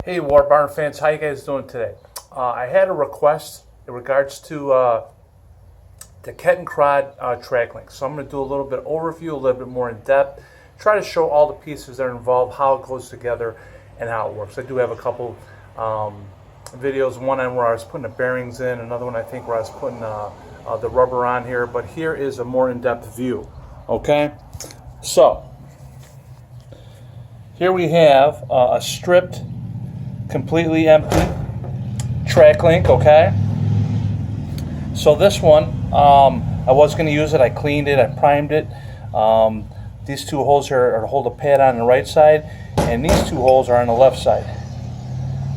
Hey WARBAR fans, how you guys doing today? I had a request in regards to the Kettenkrad track link. So I'm going to do a little bit of overview, a little bit more in depth, try to show all the pieces that are involved, how it goes together, and how it works. I do have a couple videos, one on where I was putting the bearings in, another one I think where I was putting the rubber on here, but here is a more in-depth view. Okay, so here we have a stripped, completely empty track link. Okay, so this one I was going to use it. I cleaned it, I primed it. These two holes here are to hold a pad on the right side, and these two holes are on the left side.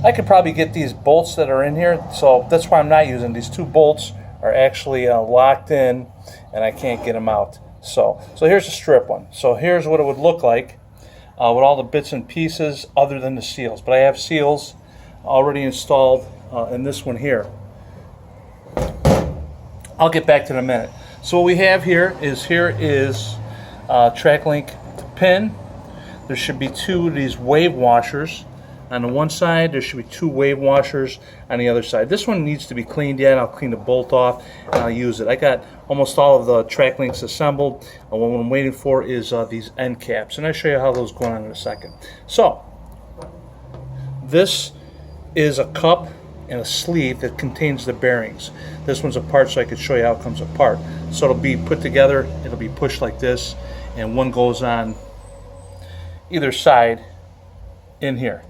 I could probably get these bolts that are in here, so that's why I'm not using these. Two bolts are actually locked in, and I can't get them out. So here's a strip one. So here's what it would look like with all the bits and pieces other than the seals. But I have seals already installed in this one here. I'll get back to it in a minute. So what we have here is track link to pin. There should be two of these wave washers on the one side. There should be two wave washers on the other side. This one needs to be cleaned yet. I'll clean the bolt off and I'll use it. I got almost all of the track links assembled. What I'm waiting for is these end caps, and I'll show you how those go on in a second. So this is a cup and a sleeve that contains the bearings. This one's apart so I could show you how it comes apart. So it'll be put together, it'll be pushed like this, and one goes on either side in here.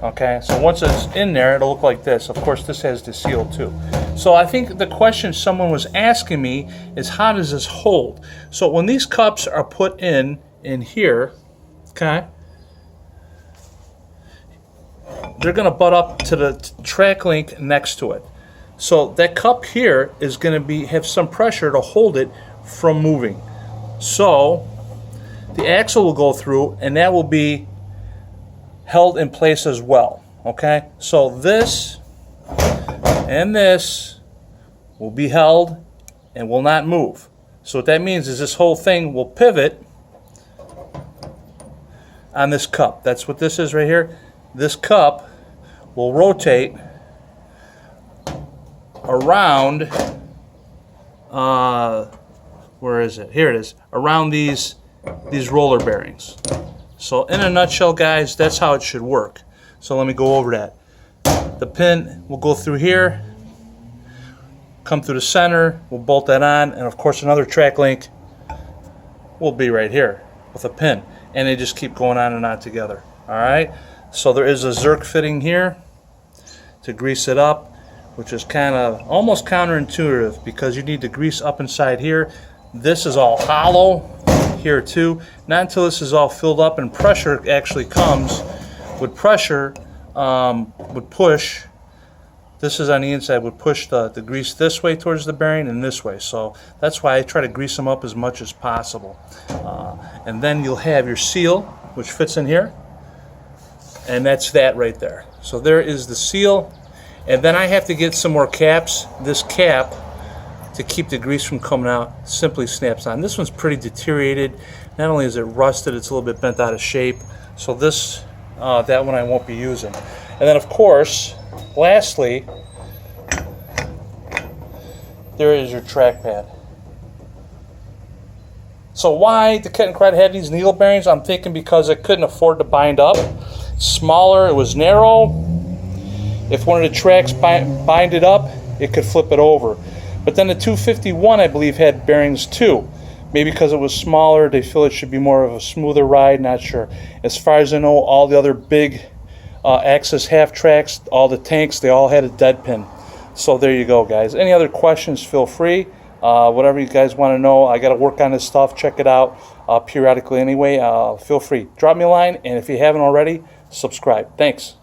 Okay, so once it's in there, it'll look like this. Of course, this has the seal too. So I think the question someone was asking me is, how does this hold? So when these cups are put in here, okay, they're going to butt up to the track link next to it. So that cup here is going to have some pressure to hold it from moving. So the axle will go through, and that will be held in place as well. Okay, so this and this will be held and will not move. So what that means is this whole thing will pivot on this cup. That's what this is right here. This cup will rotate around, where is it? Here it is, around these roller bearings. So in a nutshell, guys, that's how it should work. So let me go over that. The pin will go through here, come through the center, we'll bolt that on, and of course another track link will be right here with a pin. And they just keep going on and on together. Alright? So there is a Zerk fitting here to grease it up, which is kind of almost counterintuitive because you need to grease up inside here. This is all hollow here too. Not until this is all filled up and pressure actually comes. With pressure, would push, this is on the inside, would push the grease this way towards the bearing and this way. So that's why I try to grease them up as much as possible. And then you'll have your seal, which fits in here. And that's that right there. So there is the seal. And then I have to get some more caps. This cap, to keep the grease from coming out, simply snaps on. This one's pretty deteriorated. Not only is it rusted, it's a little bit bent out of shape. So this, that one I won't be using. And then of course, lastly, there is your track pad. So why the Kettenkrad had these needle bearings? I'm thinking because it couldn't afford to bind up. Smaller, it was narrow. If one of the tracks bind it up, it could flip it over. But then the 251, I believe, had bearings too. Maybe because it was smaller, they feel it should be more of a smoother ride, not sure. As far as I know, all the other big Axis half tracks, all the tanks, they all had a dead pin. So there you go, guys. Any other questions, feel free. Whatever you guys want to know, I got to work on this stuff. Check it out periodically anyway. Feel free. Drop me a line, and if you haven't already, subscribe. Thanks.